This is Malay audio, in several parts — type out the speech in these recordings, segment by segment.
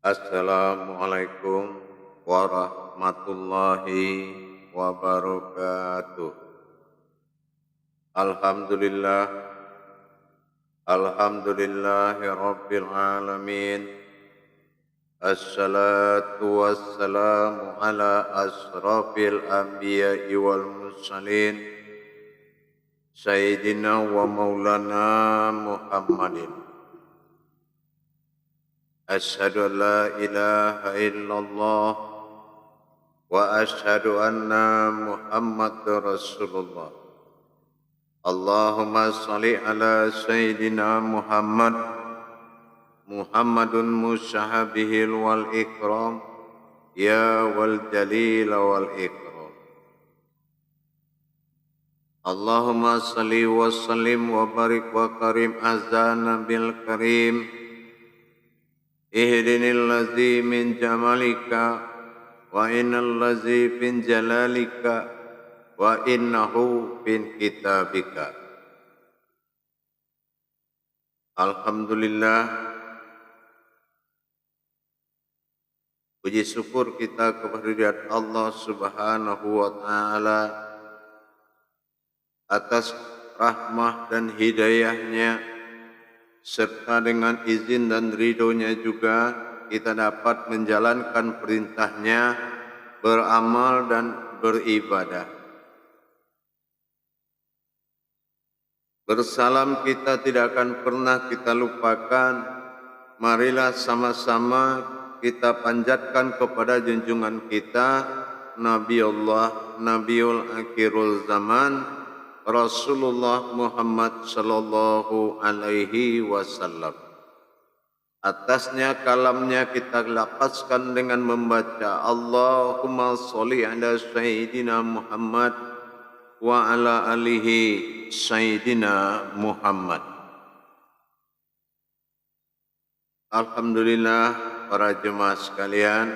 Assalamualaikum warahmatullahi wabarakatuh. Alhamdulillah, alhamdulillahi rabbil alamin. Assalatu wassalamu ala asrafil anbiya'i wal mursalin, Sayyidina wa maulana Muhammadin. Asyhadu an la ilaha illallah wa asyhadu anna Muhammadar Rasulullah. Allahumma salli ala Sayyidina Muhammadun musyahabihil wal ikram, ya wal jalil wal ikram. Allahumma salli wa sallim wa barik wa karim azana bil karim. Ihdinil ladzi min jamalika wa innal ladzi fin jalalika wa innahu fin kitabika. Alhamdulillah, puji syukur kita kepada Allah Subhanahu wa taala atas rahmah dan hidayahnya, serta dengan izin dan ridhonya juga kita dapat menjalankan perintahnya, beramal dan beribadah. Bersalam kita tidak akan pernah kita lupakan. Marilah sama-sama kita panjatkan kepada junjungan kita, Nabiullah, Nabiul Akhirul Zaman, Rasulullah Muhammad sallallahu alaihi wasallam. Atasnya kalamnya kita lapaskan dengan membaca Allahumma sholli ala Sayyidina Muhammad wa ala alihi Sayyidina Muhammad. Alhamdulillah, para jemaah sekalian,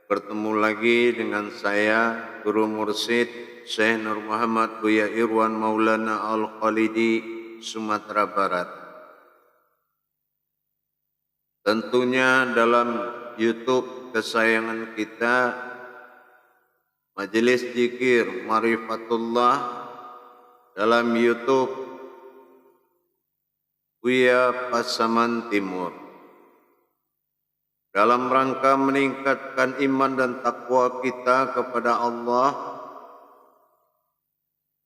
bertemu lagi dengan saya, Guru Mursyid Syekh Nur Muhammad Buya Irwan Maulana Al-Khalidi, Sumatera Barat. Tentunya dalam YouTube kesayangan kita, Majelis Zikir Marifatullah, dalam YouTube Buya Pasaman Timur. Dalam rangka meningkatkan iman dan takwa kita kepada Allah,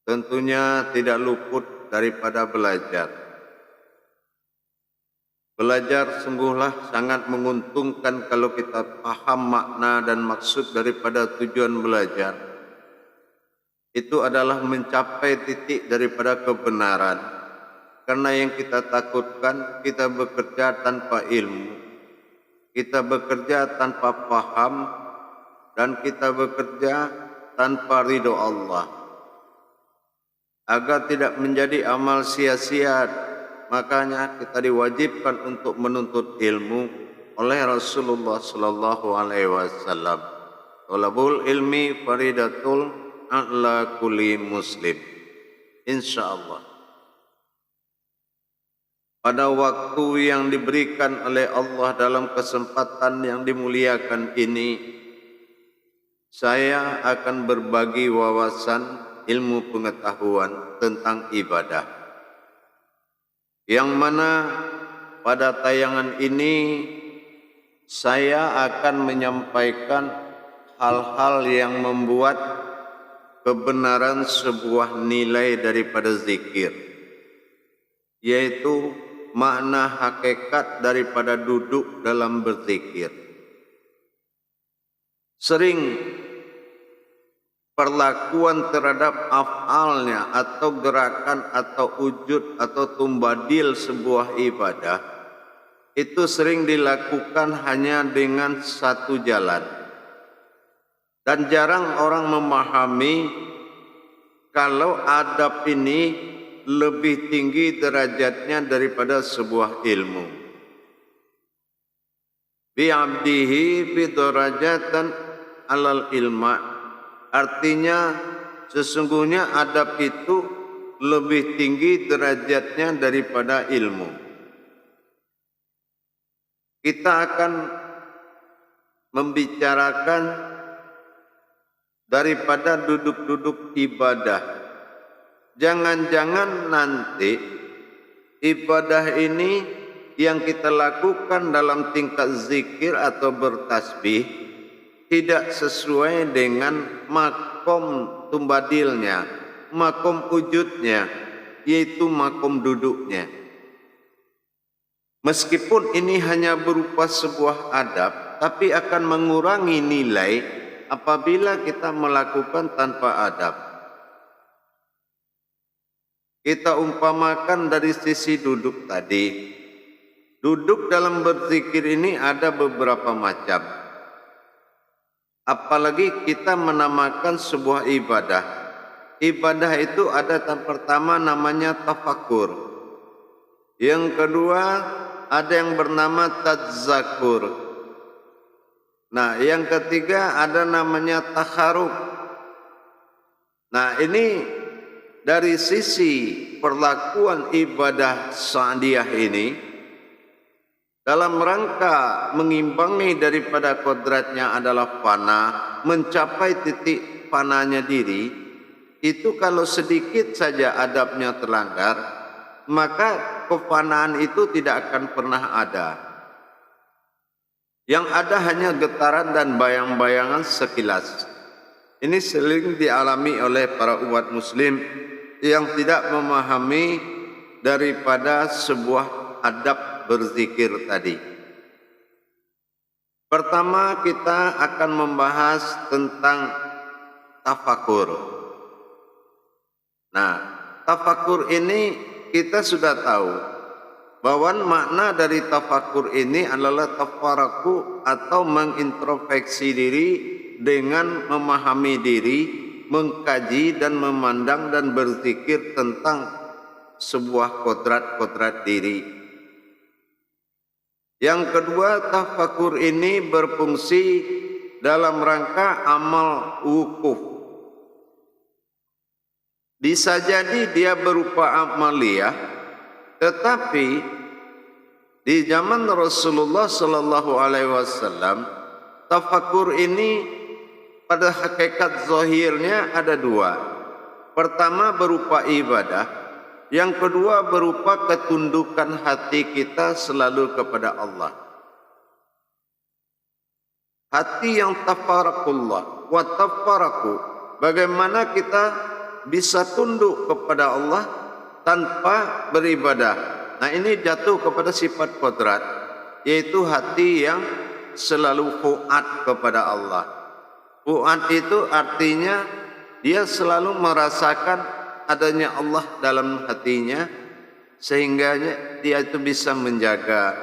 tentunya tidak luput daripada belajar. Belajar sungguhlah sangat menguntungkan kalau kita paham makna dan maksud daripada tujuan belajar. Itu adalah mencapai titik daripada kebenaran. Karena yang kita takutkan, kita bekerja tanpa ilmu, kita bekerja tanpa paham, dan kita bekerja tanpa ridho Allah. Agar tidak menjadi amal sia-sia, makanya kita diwajibkan untuk menuntut ilmu oleh Rasulullah sallallahu alaihi wasallam. Talabul ilmi faridatul ala kulli muslim. Insyaallah. Pada waktu yang diberikan oleh Allah dalam kesempatan yang dimuliakan ini, saya akan berbagi wawasan ilmu pengetahuan tentang ibadah, yang mana pada tayangan ini saya akan menyampaikan hal-hal yang membuat kebenaran sebuah nilai daripada zikir, yaitu makna hakikat daripada duduk dalam berzikir. Sering perlakuan terhadap af'alnya atau gerakan atau wujud atau tumbadil sebuah ibadah itu sering dilakukan hanya dengan satu jalan, dan jarang orang memahami kalau adab ini lebih tinggi derajatnya daripada sebuah ilmu. Bi'abdihi bidarajatan alal ilma. Artinya sesungguhnya adab itu lebih tinggi derajatnya daripada ilmu. Kita akan membicarakan daripada duduk-duduk ibadah. Jangan-jangan nanti ibadah ini yang kita lakukan dalam tingkat zikir atau bertasbih tidak sesuai dengan makom tumbadilnya, makom wujudnya, yaitu makom duduknya. Meskipun ini hanya berupa sebuah adab, tapi akan mengurangi nilai apabila kita melakukan tanpa adab. Kita umpamakan dari sisi duduk tadi. Duduk dalam berzikir ini ada beberapa macam. Apalagi kita menamakan sebuah ibadah. Ibadah itu ada pertama namanya tafakur. Yang kedua ada yang bernama tadzakur. Nah, yang ketiga ada namanya takharuk. Nah, ini dari sisi perlakuan ibadah sa'diyah ini dalam rangka mengimbangi daripada kodratnya adalah fana, mencapai titik fananya diri, itu kalau sedikit saja adabnya terlanggar, maka kefanaan itu tidak akan pernah ada. Yang ada hanya getaran dan bayang-bayangan sekilas. Ini sering dialami oleh para umat muslim yang tidak memahami daripada sebuah adab berzikir tadi. Pertama kita akan membahas tentang tafakur. Nah, tafakur ini kita sudah tahu bahwa makna dari tafakur ini adalah tafaraku atau mengintrospeksi diri dengan memahami diri, mengkaji dan memandang dan berzikir tentang sebuah kodrat-kodrat diri. Yang kedua, tafakur ini berfungsi dalam rangka amal wukuf. Bisa jadi dia berupa amaliyah, tetapi di zaman Rasulullah sallallahu alaihi wasallam tafakur ini pada hakikat zahirnya ada dua. Pertama berupa ibadah, yang kedua berupa ketundukan hati kita selalu kepada Allah. Hati yang tafarakullah wa tafaraku, bagaimana kita bisa tunduk kepada Allah tanpa beribadah. Nah, ini jatuh kepada sifat kodrat, yaitu hati yang selalu fuad kepada Allah. Fuad itu artinya dia selalu merasakan adanya Allah dalam hatinya, sehingga dia itu bisa menjaga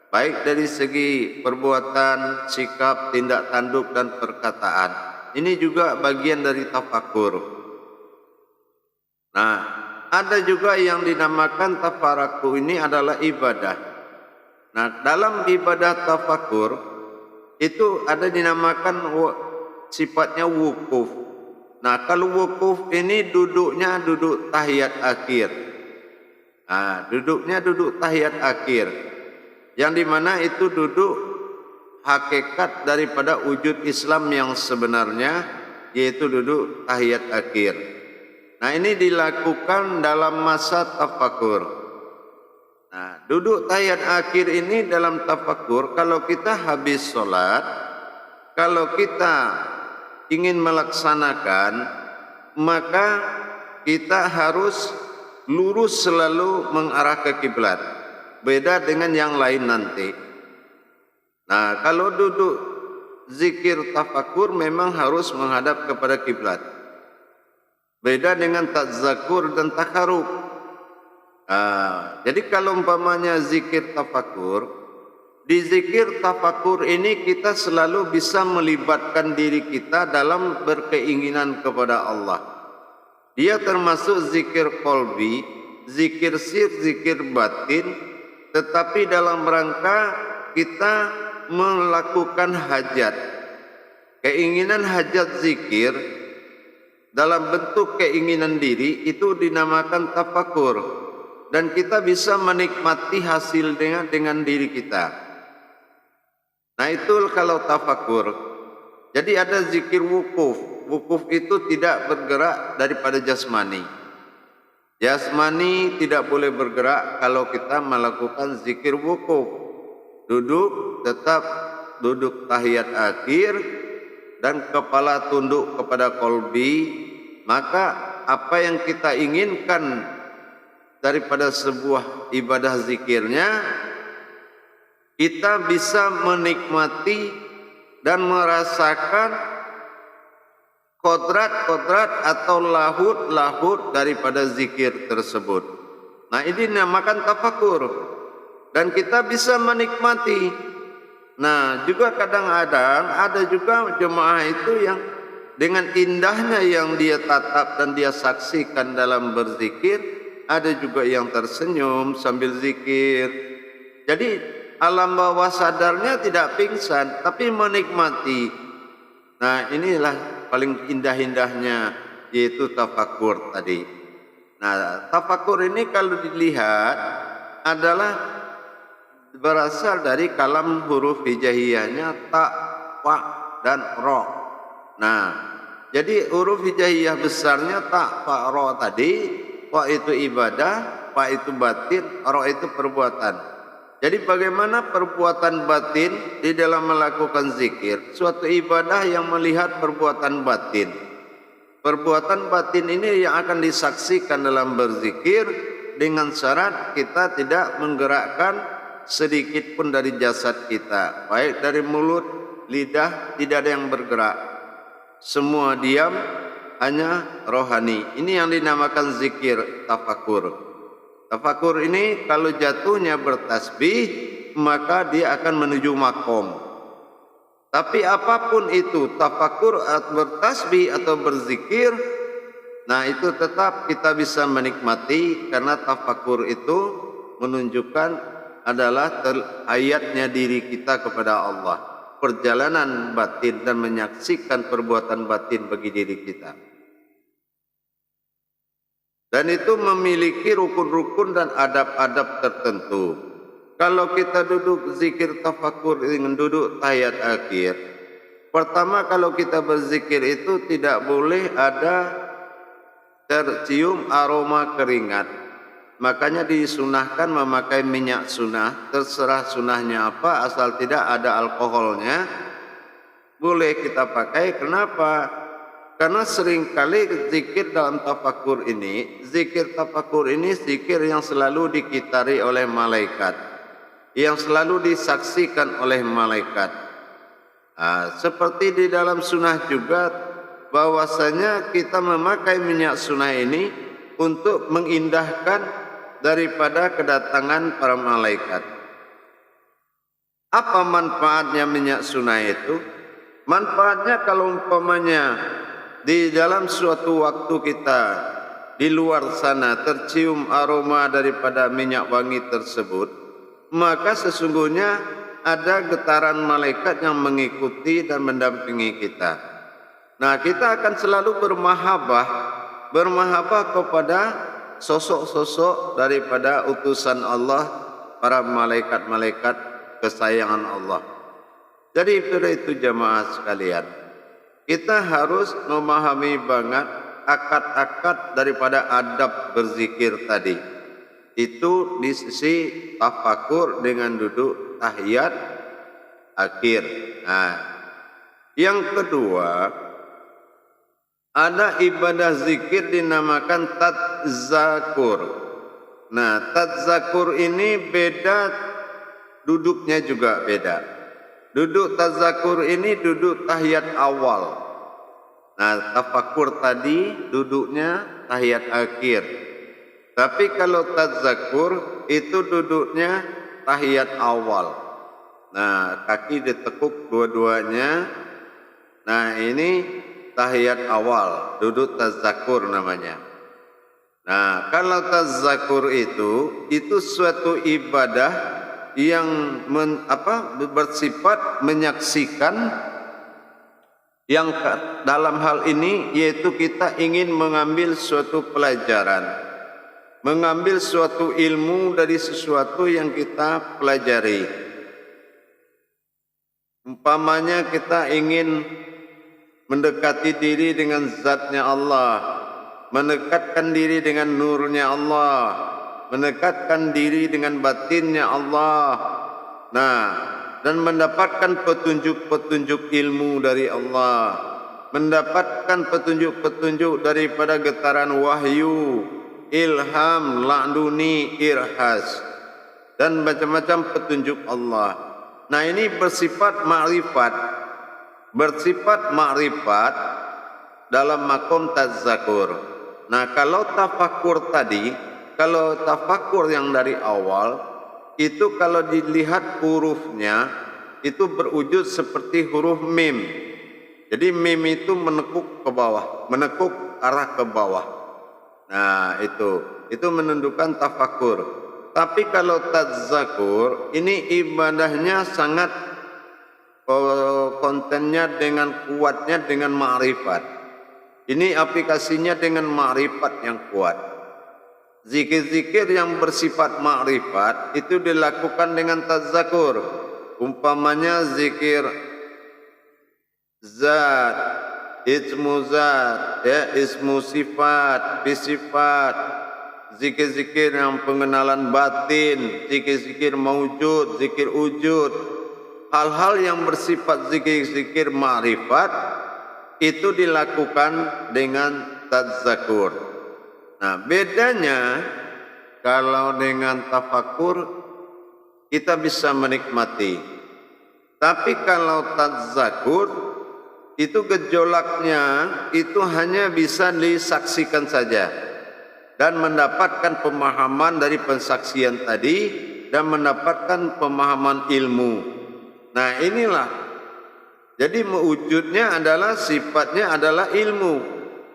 baik dari segi perbuatan, sikap, tindak tanduk dan perkataan. Ini juga bagian dari tafakur. Nah, ada juga yang dinamakan tafaraku, ini adalah ibadah. Nah, dalam ibadah tafakur itu ada dinamakan sifatnya wukuf. Nah, kalau wukuf ini duduknya duduk tahiyat akhir. Nah, duduknya duduk tahiyat akhir, yang dimana itu duduk hakikat daripada wujud Islam yang sebenarnya, yaitu duduk tahiyat akhir. Nah, ini dilakukan dalam masa tafakur. Nah, duduk tahiyat akhir ini dalam tafakur, kalau kita habis sholat, kalau kita ingin melaksanakan, maka kita harus lurus selalu mengarah ke kiblat. Beda dengan yang lain nanti. Nah, kalau duduk zikir tafakur memang harus menghadap kepada kiblat. Beda dengan tadzakur dan takharuk. Jadi kalau umpamanya zikir tafakur, di zikir tafakur ini kita selalu bisa melibatkan diri kita dalam berkeinginan kepada Allah. Dia termasuk zikir qalbi, zikir sir, zikir batin, tetapi dalam rangka kita melakukan hajat. Keinginan hajat zikir dalam bentuk keinginan diri itu dinamakan tafakur, dan kita bisa menikmati hasil dengan diri kita. Nah, Nah itu kalau tafakur. Jadi ada zikir wukuf. Wukuf itu tidak bergerak daripada jasmani. Jasmani tidak boleh bergerak kalau kita melakukan zikir wukuf. Duduk, tetap duduk tahiyat akhir dan kepala tunduk kepada kolbi. Maka apa yang kita inginkan daripada sebuah ibadah zikirnya, kita bisa menikmati dan merasakan kodrat-kodrat atau lahut-lahut daripada zikir tersebut. Nah ini dinamakan tafakur. Dan kita bisa menikmati. Nah juga kadang-kadang ada juga jemaah itu yang dengan indahnya yang dia tatap dan dia saksikan dalam berzikir, ada juga yang tersenyum sambil zikir. Jadi alam bawah sadarnya tidak pingsan, tapi menikmati. Nah inilah paling indah-indahnya, yaitu tafakur tadi. Nah tafakur ini kalau dilihat adalah berasal dari kalam huruf hijaiyahnya ta, fa, dan ro. Nah jadi huruf hijaiyah besarnya ta, fa, ro tadi. Fa itu ibadah, fa itu batin, ro itu perbuatan. Jadi bagaimana perbuatan batin di dalam melakukan zikir? Suatu ibadah yang melihat perbuatan batin. Perbuatan batin ini yang akan disaksikan dalam berzikir dengan syarat kita tidak menggerakkan sedikit pun dari jasad kita. Baik dari mulut, lidah, tidak ada yang bergerak. Semua diam, hanya rohani. Ini yang dinamakan zikir tafakur. Tafakur ini kalau jatuhnya bertasbih, maka dia akan menuju makom. Tapi apapun itu, tafakur atau bertasbih atau berzikir, nah itu tetap kita bisa menikmati, karena tafakur itu menunjukkan adalah ayatnya diri kita kepada Allah, perjalanan batin dan menyaksikan perbuatan batin bagi diri kita. Dan itu memiliki rukun-rukun dan adab-adab tertentu. Kalau kita duduk zikir tafakur dengan duduk tahiyat akhir, pertama kalau kita berzikir itu tidak boleh ada tercium aroma keringat. Makanya disunahkan memakai minyak sunnah, terserah sunnahnya apa, asal tidak ada alkoholnya, boleh kita pakai. Kenapa? Karena seringkali zikir dalam tafakur ini, zikir yang selalu dikitari oleh malaikat, yang selalu disaksikan oleh malaikat. Nah, seperti di dalam sunnah juga, bahwasanya kita memakai minyak sunnah ini untuk mengindahkan daripada kedatangan para malaikat. Apa manfaatnya minyak sunnah itu? Manfaatnya kalau umpamanya di dalam suatu waktu kita di luar sana tercium aroma daripada minyak wangi tersebut, maka sesungguhnya ada getaran malaikat yang mengikuti dan mendampingi kita. Nah kita akan selalu bermahabbah kepada sosok-sosok daripada utusan Allah, para malaikat-malaikat kesayangan Allah. Jadi itu jamaah sekalian, kita harus memahami banget akad-akad daripada adab berzikir tadi. Itu di sisi tafakur dengan duduk tahiyat akhir. Nah, yang kedua, ada ibadah zikir dinamakan tadzakur. Nah, tadzakur ini beda, duduknya juga beda. Duduk tadzakur ini duduk tahiyat awal. Nah, tafakur tadi duduknya tahiyat akhir. Tapi kalau tadzakur itu duduknya tahiyat awal. Nah, kaki ditekuk dua-duanya. Nah, ini tahiyat awal, duduk tadzakur namanya. Nah, kalau tadzakur itu suatu ibadah yang bersifat menyaksikan, yang dalam hal ini yaitu kita ingin mengambil suatu pelajaran, mengambil suatu ilmu dari sesuatu yang kita pelajari. Umpamanya kita ingin mendekati diri dengan zatnya Allah, mendekatkan diri dengan nurnya Allah, mendekatkan diri dengan batinnya Allah. Nah, dan mendapatkan petunjuk-petunjuk ilmu dari Allah, mendapatkan petunjuk-petunjuk daripada getaran wahyu, ilham, laduni, irhas, dan macam-macam petunjuk Allah. Nah, ini bersifat ma'rifat dalam makom tazzakur. Nah, kalau tafakur tadi, kalau tafakur yang dari awal, itu kalau dilihat hurufnya, itu berwujud seperti huruf mim. Jadi mim itu menekuk ke bawah, menekuk arah ke bawah. Nah, itu menunjukkan tafakur. Tapi kalau tazzakur, ini ibadahnya sangat kontennya dengan kuatnya dengan ma'rifat. Ini aplikasinya dengan ma'rifat yang kuat. Zikir-zikir yang bersifat ma'rifat itu dilakukan dengan tazzakur. Umpamanya zikir zat, ismu zat, ismu sifat, bisifat, zikir-zikir yang pengenalan batin, zikir-zikir maujud, zikir wujud. Hal-hal yang bersifat zikir-zikir ma'rifat itu dilakukan dengan tazzakur. Nah, bedanya kalau dengan tafakur kita bisa menikmati. Tapi kalau tazzakur itu gejolaknya itu hanya bisa disaksikan saja dan mendapatkan pemahaman dari pensaksian tadi dan mendapatkan pemahaman ilmu. Nah, inilah. Jadi wujudnya adalah sifatnya adalah ilmu,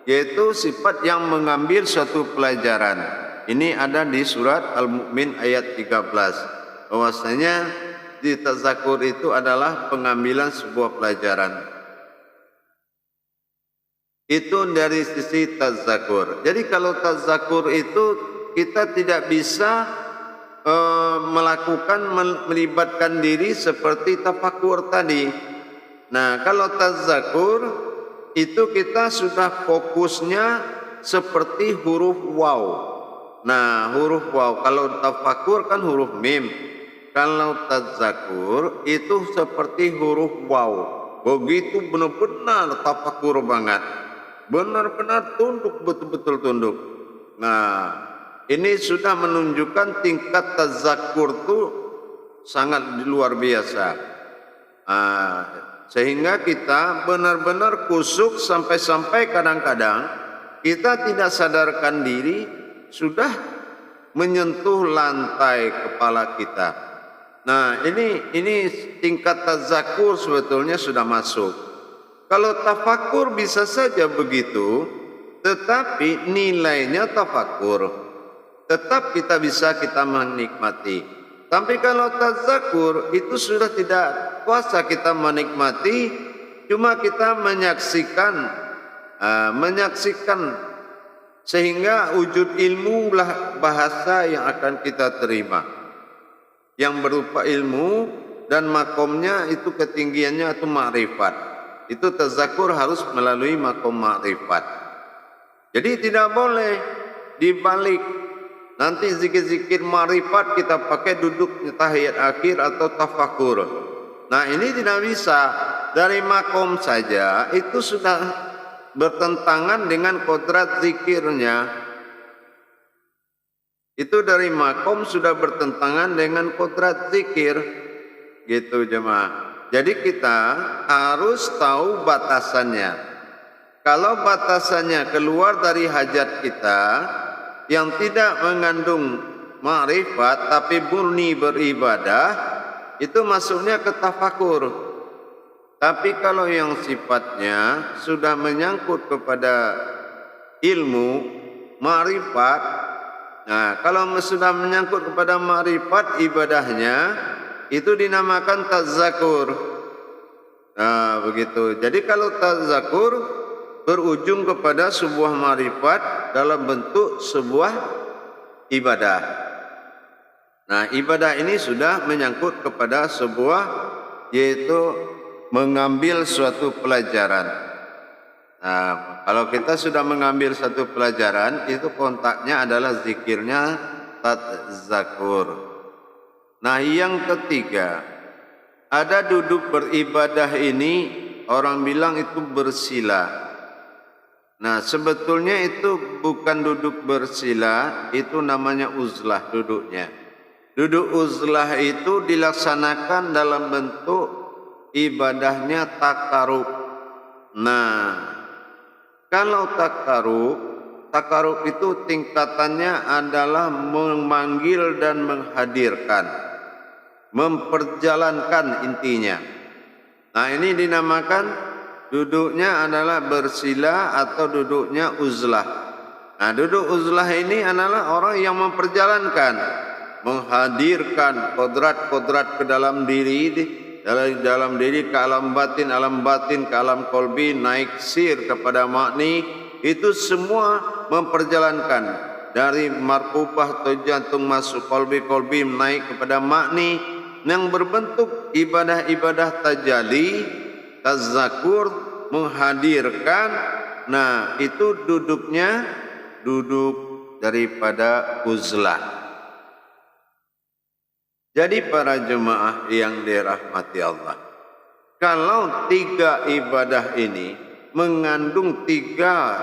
yaitu sifat yang mengambil suatu pelajaran. Ini ada di surat Al-Mu'min ayat 13. Bahwasanya di tazzakur itu adalah pengambilan sebuah pelajaran. Itu dari sisi tazzakur. Jadi kalau tazzakur itu kita tidak bisa melibatkan diri seperti tafakur tadi. Nah, kalau tazzakur itu kita sudah fokusnya seperti huruf waw. Nah, huruf waw. Kalau tafakur kan huruf mim. Kalau tazzakur itu seperti huruf waw. Begitu benar-benar tafakur banget. Benar-benar tunduk, betul-betul tunduk. Nah, ini sudah menunjukkan tingkat tazzakur itu sangat luar biasa. Sehingga kita benar-benar kusuk sampai-sampai kadang-kadang kita tidak sadarkan diri sudah menyentuh lantai kepala kita. Nah, ini tingkat tazzakur sebetulnya sudah masuk. Kalau tafakur bisa saja begitu, tetapi nilainya tafakur. Tetap kita menikmati. Tapi kalau tazzakur itu sudah tidak kuasa kita menikmati, cuma kita menyaksikan sehingga wujud ilmu lah bahasa yang akan kita terima, yang berupa ilmu dan makomnya itu ketinggiannya itu ma'rifat. Itu tazzakur harus melalui makom ma'rifat. Jadi tidak boleh dibalik. Nanti zikir-zikir ma'rifat kita pakai duduk tahiyat akhir atau tafakur. Nah, ini tidak bisa. Dari makom saja itu sudah bertentangan dengan kodrat zikirnya. Itu dari makom sudah bertentangan dengan kodrat zikir. Gitu jemaah. Jadi kita harus tahu batasannya. Kalau batasannya keluar dari hajat kita, yang tidak mengandung ma'rifat tapi murni beribadah, itu masuknya ke tafakur. Tapi kalau yang sifatnya sudah menyangkut kepada ilmu, ma'rifat, nah kalau sudah menyangkut kepada ma'rifat ibadahnya, itu dinamakan tazzakur. Nah, begitu. Jadi kalau tazzakur berujung kepada sebuah ma'rifat dalam bentuk sebuah ibadah. Nah, ibadah ini sudah menyangkut kepada sebuah, yaitu mengambil suatu pelajaran. Nah, kalau kita sudah mengambil satu pelajaran, itu kontaknya adalah zikirnya tadzakur. Nah, yang ketiga, ada duduk beribadah ini orang bilang itu bersila. Nah, sebetulnya itu bukan duduk bersila, itu namanya uzlah duduknya. Duduk uzlah itu dilaksanakan dalam bentuk ibadahnya takarub. Nah, kalau takarub itu tingkatannya adalah memanggil dan menghadirkan, memperjalankan intinya. Nah, ini dinamakan duduknya adalah bersila atau duduknya uzlah. Nah, duduk uzlah ini adalah orang yang memperjalankan, menghadirkan kodrat-kodrat ke dalam diri, dalam diri ke alam batin ke alam kolbi, naik sir kepada makni, itu semua memperjalankan dari markubah atau jantung masuk kolbi naik kepada makni yang berbentuk ibadah-ibadah tajalli, tazakur, menghadirkan. Nah, itu duduknya duduk daripada uzlah. Jadi para jemaah yang dirahmati Allah, kalau tiga ibadah ini mengandung tiga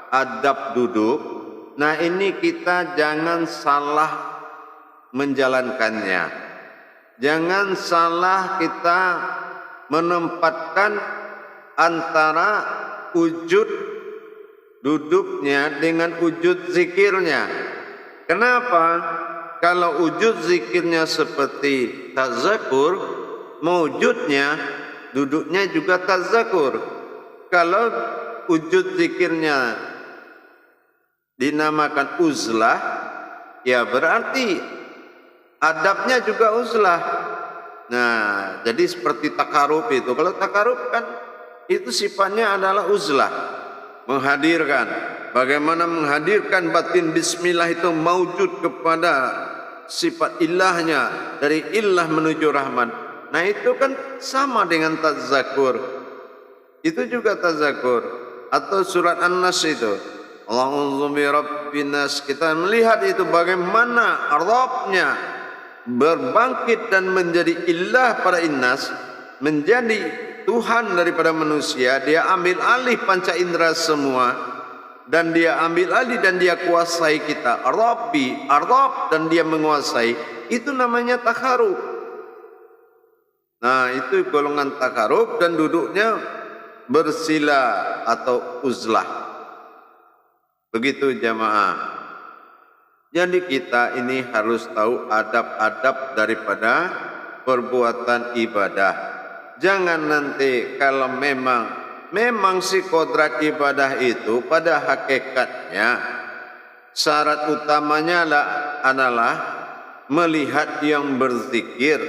adab duduk, nah ini kita jangan salah menjalankannya. Jangan salah kita menempatkan antara wujud duduknya dengan wujud zikirnya. Kenapa? Kalau wujud zikirnya seperti tazakur, mewujudnya duduknya juga tazakur. Kalau wujud zikirnya dinamakan uzlah, ya berarti adabnya juga uzlah. Nah, jadi seperti takarub itu. Kalau takarub kan itu sifatnya adalah uzlah, menghadirkan. Bagaimana menghadirkan batin bismillah itu mewujud kepada sifat ilahnya, dari ilah menuju rahman. Nah, itu kan sama dengan tazakur. Itu juga tazakur. Atau surat An-Nas itu, Allahumma bi rabbin nas, kita melihat itu bagaimana Rabbnya berbangkit dan menjadi ilah pada innas, menjadi Tuhan daripada manusia. Dia ambil alih panca indera semua, dan dia ambil alih dan dia kuasai kita. Rabbi, Ar-Rabb, dan dia menguasai. Itu namanya takarub. Nah, itu golongan takarub dan duduknya bersila atau uzlah. Begitu jamaah. Jadi kita ini harus tahu adab-adab daripada perbuatan ibadah. Jangan nanti kalau memang si kodrat ibadah itu pada hakikatnya syarat utamanya adalah melihat yang berzikir.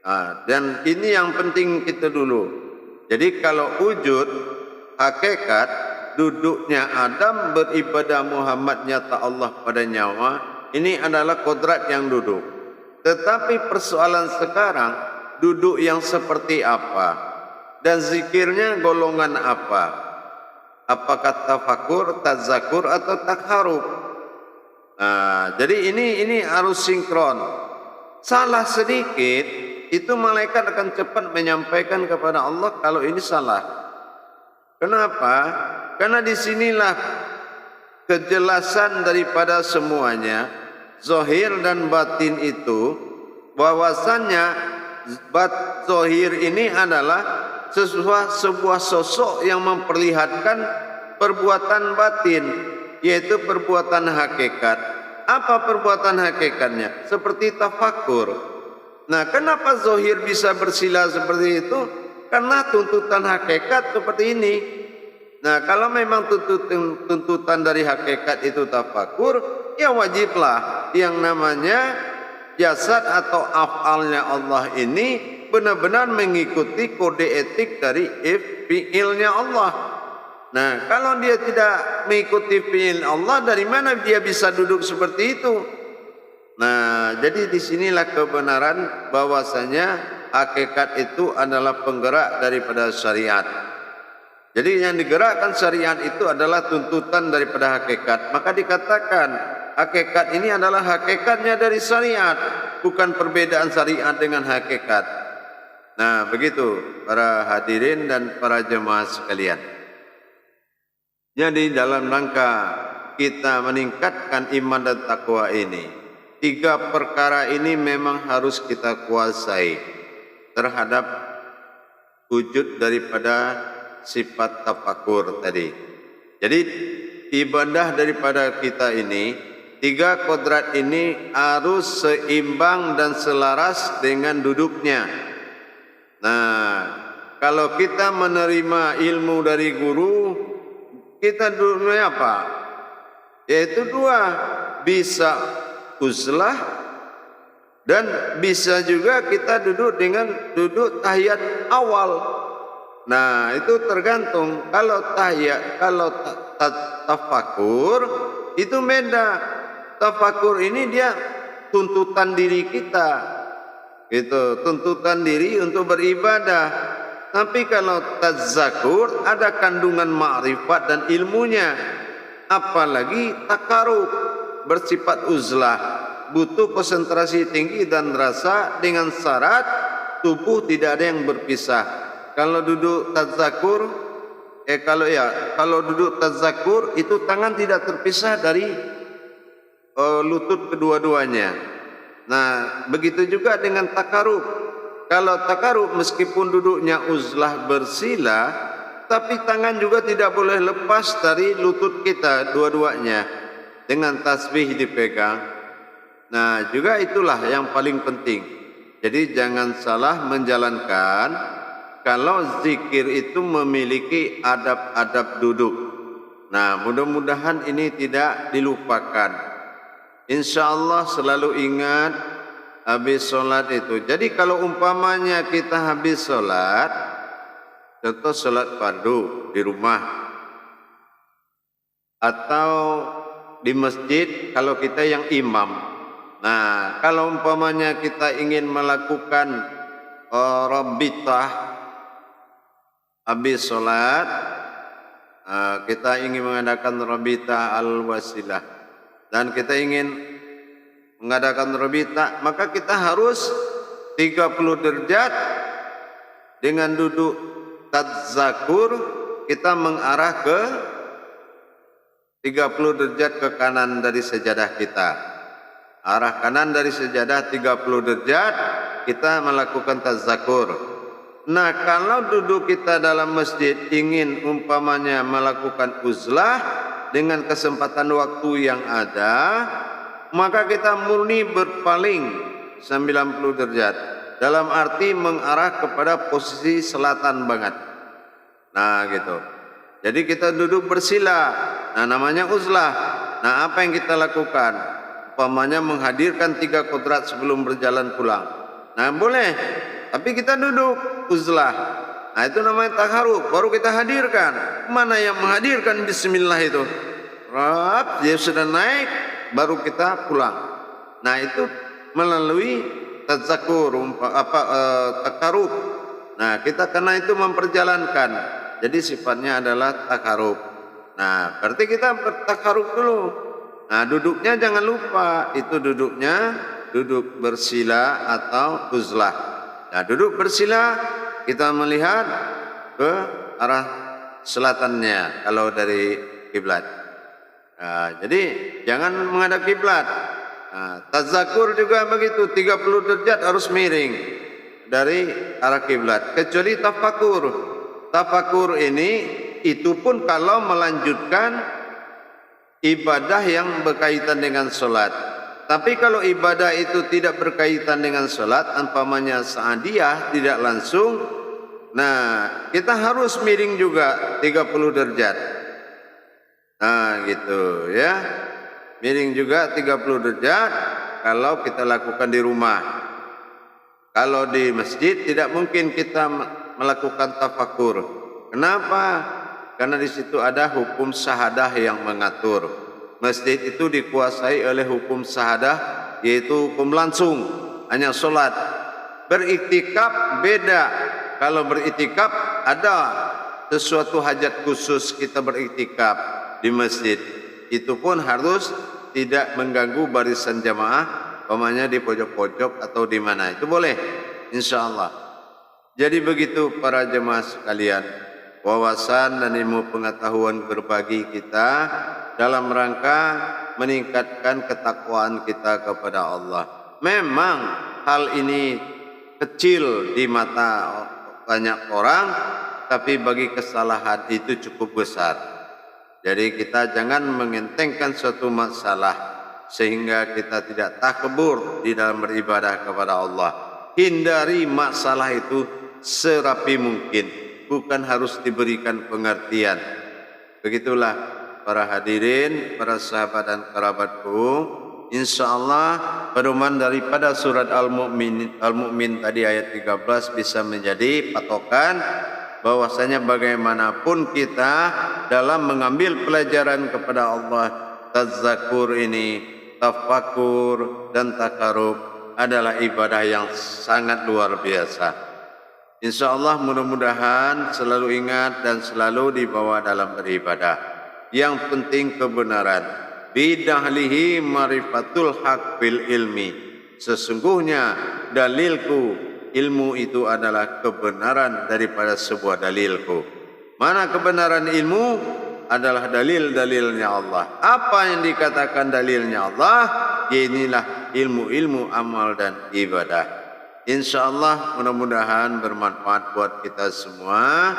Nah, dan ini yang penting kita dulu. Jadi kalau wujud hakikat duduknya Adam beribadah Muhammad nyata Allah pada nyawa, ini adalah kodrat yang duduk. Tetapi persoalan sekarang, duduk yang seperti apa? Dan zikirnya golongan apa? Apakah tafakur, tazakur, atau takharub? Nah, jadi ini harus sinkron. Salah sedikit, itu malaikat akan cepat menyampaikan kepada Allah kalau ini salah. Kenapa? Karena disinilah kejelasan daripada semuanya, zahir dan batin itu, bahwasannya zahir ini adalah sebuah sosok yang memperlihatkan perbuatan batin, yaitu perbuatan hakikat. Apa perbuatan hakikatnya? Seperti tafakur. Nah, kenapa zahir bisa bersila seperti itu? Karena tuntutan hakikat seperti ini. Nah, kalau memang tuntutan dari hakikat itu tafakur, ya wajiblah yang namanya jasad atau af'alnya Allah ini benar-benar mengikuti kode etik dari fi'ilnya Allah. Nah, kalau dia tidak mengikuti fi'il Allah, dari mana dia bisa duduk seperti itu? Nah, jadi disinilah kebenaran bahwasanya hakikat itu adalah penggerak daripada syariat. Jadi yang digerakkan syariat itu adalah tuntutan daripada hakikat. Maka dikatakan hakikat ini adalah hakikatnya dari syariat, bukan perbedaan syariat dengan hakikat. Nah, begitu para hadirin dan para jemaah sekalian. Jadi dalam rangka kita meningkatkan iman dan takwa ini, 3 perkara ini memang harus kita kuasai terhadap wujud daripada sifat tafakur tadi. Jadi ibadah daripada kita ini, 3 kodrat ini harus seimbang dan selaras dengan duduknya. Nah, kalau kita menerima ilmu dari guru, kita duduknya apa? Yaitu 2, bisa uzlah dan bisa juga kita duduk dengan duduk tahiyat awal. Nah, itu tergantung. Kalau tahiyat, kalau tafakur itu beda. Tafakur ini dia tuntutan diri kita, itu tuntutan diri untuk beribadah. Tapi kalau tazakkur ada kandungan ma'rifat dan ilmunya. Apalagi takarub bersifat uzlah, butuh konsentrasi tinggi dan rasa dengan syarat tubuh tidak ada yang berpisah. Kalau duduk tazakkur, kalau duduk tazakkur itu tangan tidak terpisah dari lutut kedua-duanya. Nah, begitu juga dengan takarub. Kalau takarub meskipun duduknya uzlah bersila, tapi tangan juga tidak boleh lepas dari lutut kita dua-duanya dengan tasbih dipegang. Nah, juga itulah yang paling penting. Jadi jangan salah menjalankan kalau zikir itu memiliki adab-adab duduk. Nah, mudah-mudahan ini tidak dilupakan. InsyaAllah selalu ingat habis sholat itu. Jadi kalau umpamanya kita habis sholat, contoh sholat fardu di rumah atau di masjid kalau kita yang imam. Nah, kalau umpamanya kita ingin melakukan rabitah habis sholat, kita ingin mengadakan rabitah al-wasilah dan kita ingin mengadakan rabitah, maka kita harus 30 derajat dengan duduk tadzakur, kita mengarah ke 30 derajat ke kanan dari sejadah kita. Arah kanan dari sejadah 30 derajat kita melakukan tadzakur. Nah, kalau duduk kita dalam masjid ingin umpamanya melakukan uzlah dengan kesempatan waktu yang ada, maka kita murni berpaling 90 derajat dalam arti mengarah kepada posisi selatan banget. Nah, gitu. Jadi kita duduk bersila. Nah, namanya uzlah. Nah, apa yang kita lakukan? Umpamanya menghadirkan 3 kodrat sebelum berjalan pulang. Nah, boleh. Tapi kita duduk uzlah. Nah, itu namanya takarub. Baru kita hadirkan. Mana yang menghadirkan bismillah itu? Rab, dia sudah naik, baru kita pulang. Nah, itu melalui tadzakur, takarub. Nah, kita karena itu memperjalankan. Jadi sifatnya adalah takarub. Nah, berarti kita bertakarub dulu. Nah, duduknya jangan lupa, itu duduknya duduk bersila atau uzlah. Nah, duduk bersila kita melihat ke arah selatannya kalau dari kiblat. Nah, jadi jangan menghadap kiblat. Nah, tazakur juga begitu, 30 derajat harus miring dari arah kiblat. Kecuali tafakur. Tafakur ini itu pun kalau melanjutkan ibadah yang berkaitan dengan solat. Tapi kalau ibadah itu tidak berkaitan dengan solat, umpamanya sa'adiyah tidak langsung, nah kita harus miring juga 30 derajat. Nah, gitu ya. Miring juga 30 derajat kalau kita lakukan di rumah. Kalau di masjid tidak mungkin kita melakukan tafakur. Kenapa? Karena di situ ada hukum syahadah yang mengatur. Masjid itu dikuasai oleh hukum syahadah, yaitu hukum langsung, hanya solat. Beriktikaf beda. Kalau beriktikaf ada sesuatu hajat khusus kita beriktikaf di masjid, itu pun harus tidak mengganggu barisan jamaah, umpamanya di pojok-pojok atau di mana, itu boleh insyaallah. Jadi begitu para jemaah sekalian, wawasan dan ilmu pengetahuan berbagi kita dalam rangka meningkatkan ketakwaan kita kepada Allah. Memang hal ini kecil di mata banyak orang, tapi bagi kesalahan itu cukup besar. Jadi kita jangan mengentengkan suatu masalah sehingga kita tidak takbur di dalam beribadah kepada Allah. Hindari masalah itu serapi mungkin, bukan harus diberikan pengertian. Begitulah para hadirin, para sahabat dan kerabatku, insyaallah pedoman daripada surat Al-Mu'min tadi ayat 13 bisa menjadi patokan bahwasanya bagaimanapun kita dalam mengambil pelajaran kepada Allah, tazakkur ini, tafakur dan takarub adalah ibadah yang sangat luar biasa. InsyaAllah mudah-mudahan selalu ingat dan selalu dibawa dalam beribadah. Yang penting kebenaran. Bidahlihi marifatul haq bil ilmi. Sesungguhnya dalilku, ilmu itu adalah kebenaran daripada sebuah dalilku. Mana kebenaran ilmu? Adalah dalil-dalilnya Allah. Apa yang dikatakan dalilnya Allah? Inilah ilmu-ilmu amal dan ibadah. InsyaAllah mudah-mudahan bermanfaat buat kita semua.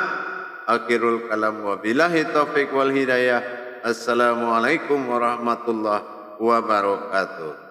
Akhirul kalam wa billahi taufiq wal hidayah. Assalamualaikum warahmatullahi wabarakatuh.